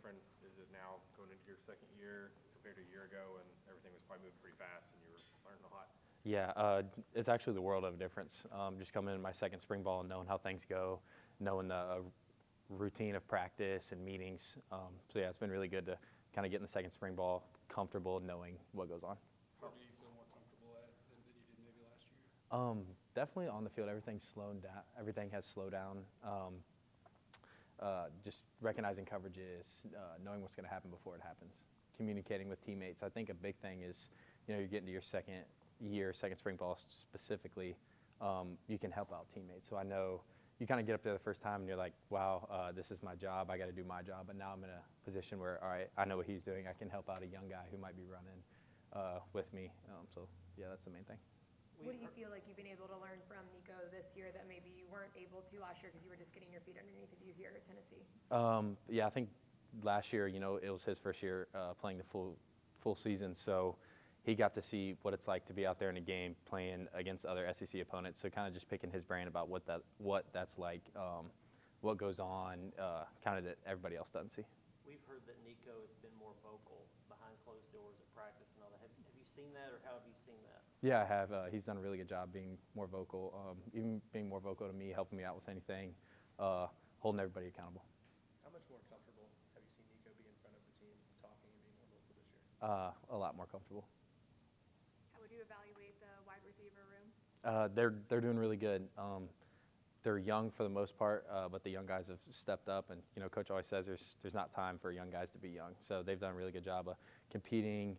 different is it now going into your second year compared to a year ago when everything was probably moving pretty fast and you were learning a lot? Yeah, it's actually the world of a difference. Just coming in my second spring ball and knowing how things go, knowing the routine of practice and meetings. So yeah, it's been really good to kind of get in the second spring ball comfortable knowing what goes on. Where do you feel more comfortable at than you did maybe last year? Definitely on the field, everything's slowed down. Everything has slowed down. Just recognizing coverages, knowing what's going to happen before it happens, communicating with teammates. I think a big thing is, you're getting to your second spring ball specifically, you can help out teammates. So I know you kind of get up there the first time and you're like, wow, this is my job. I got to do my job. But now I'm in a position where, all right, I know what he's doing. I can help out a young guy who might be running with me. So yeah, that's the main thing. What do you feel like you've been able to learn from Nico this year that maybe you weren't able to last year because you were just getting your feet underneath you here at Tennessee? Yeah, I think last year, it was his first year playing the full season, so he got to see what it's like to be out there in a game playing against other SEC opponents. So kind of just picking his brain about what that's like, what goes on, kind of that everybody else doesn't see. We've heard that Nico has been more vocal behind closed doors at practice and all that. Have you seen that, or how have you seen that? Yeah, I have. He's done a really good job being more vocal, even being more vocal to me, helping me out with anything, holding everybody accountable. How much more comfortable have you seen Nico be in front of the team, talking and being more vocal this year? A lot more comfortable. How would you evaluate the wide receiver room? They're doing really good. They're young for the most part, but the young guys have stepped up. And Coach always says there's not time for young guys to be young. So they've done a really good job of competing.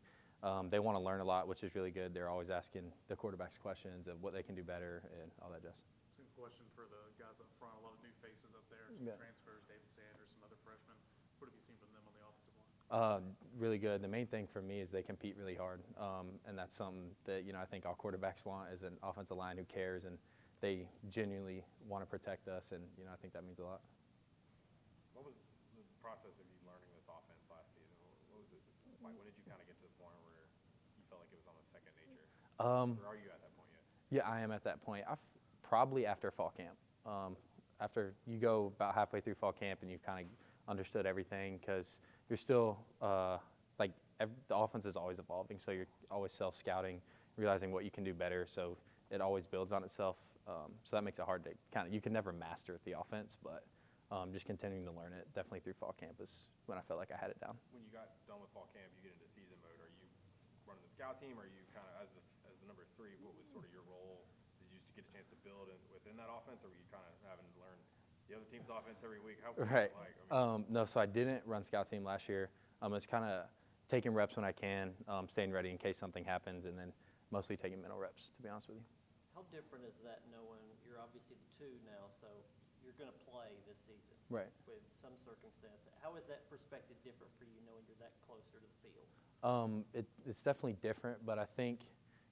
They want to learn a lot, which is really good. They're always asking the quarterbacks questions of what they can do better and all that jazz. Same question for the guys up front. A lot of new faces up there, some transfers, David Sanders, some other freshmen. What have you seen from them on the offensive line? Really good. The main thing for me is they compete really hard, and that's something that I think all quarterbacks want, is an offensive line who cares, and they genuinely want to protect us, and I think that means a lot. What was the process of you learning this offense last season? What was it like? When did you kind of get to the point where you felt like it was almost second nature? Or are you at that point yet? Yeah, I am at that point. Probably after fall camp. After you go about halfway through fall camp and you've kind of understood everything, because you're still the offense is always evolving, so you're always self-scouting, realizing what you can do better. So it always builds on itself. So that makes it hard to you can never master the offense, but just continuing to learn it definitely through fall camp is when I felt like I had it down. When you got done with fall camp, you get into season mode. Are you running the scout team? Are you kind of as the number 3? What was sort of your role? Did you just get a chance to build within that offense, or were you kind of having to learn the other team's offense every week? How was Right. it like? No, so I didn't run scout team last year. It's kind of taking reps when I can, staying ready in case something happens, and then mostly taking mental reps, to be honest with you. How different is that knowing you're obviously the 2 now, so you're going to play this season? Right. With some circumstance. How is that perspective different for you knowing you're that closer to the field? It's definitely different, but I think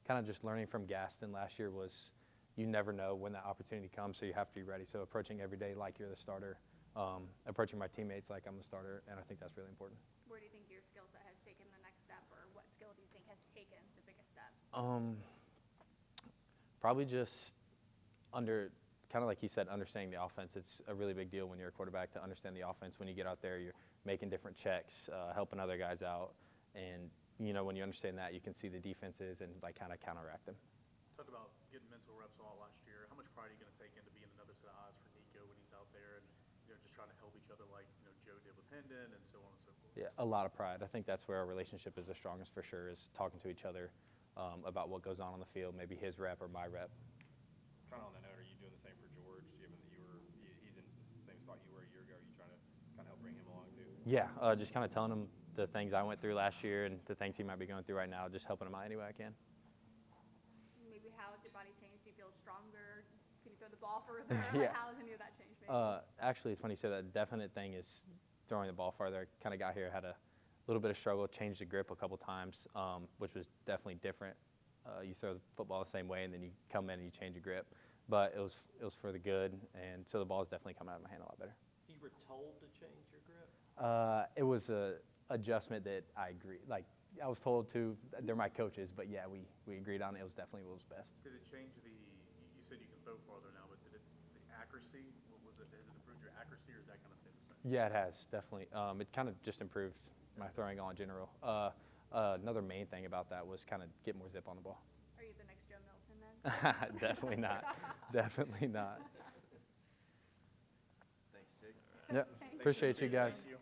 kind of just learning from Gaston last year was you never know when that opportunity comes, so you have to be ready. So approaching every day like you're the starter, approaching my teammates like I'm the starter, and I think that's really important. Where do you think your skill set has taken the next step, or what skill do you think has taken the biggest step? Probably just kind of like he said, understanding the offense. It's a really big deal when you're a quarterback to understand the offense. When you get out there, you're making different checks, helping other guys out, and when you understand that, you can see the defenses and kind of counteract them. Talked about getting mental reps a lot last year. How much pride are you going to take into being another set of eyes for Nico when he's out there and just trying to help each other like Joe did with Hendon and so on and so forth? Yeah, a lot of pride. I think that's where our relationship is the strongest for sure, is talking to each other about what goes on the field, maybe his rep or my rep. Kind of on that note, are you doing the same for George, given that he's in the same spot you were a year ago? Are you trying to kind of help bring him along too? Yeah, just kind of telling him the things I went through last year and the things he might be going through right now, just helping him out any way I can. Maybe how has your body changed? Do you feel stronger? Can you throw the ball further? Yeah. How has any of that changed? Actually, it's funny you say that. Definite thing is throwing the ball farther. Kind of got here, had a little bit of struggle, changed the grip a couple times, which was definitely different. You throw the football the same way, and then you come in and you change your grip. But it was for the good, and so the ball is definitely coming out of my hand a lot better. You were told to change your grip? It was a adjustment that I agree. Like I was told to. They're my coaches, but yeah, we agreed on it. It was definitely what was best. Did it change you said you can throw farther now, but the accuracy? Has it improved your accuracy, or is that kind of stayed the same? Yeah, it has, definitely. It kind of just improved my throwing all in general. Another main thing about that was kind of get more zip on the ball. Are you the next Joe Milton then? Definitely not. Definitely not. Thanks, Jake. Yep. Appreciate you guys. Thank you.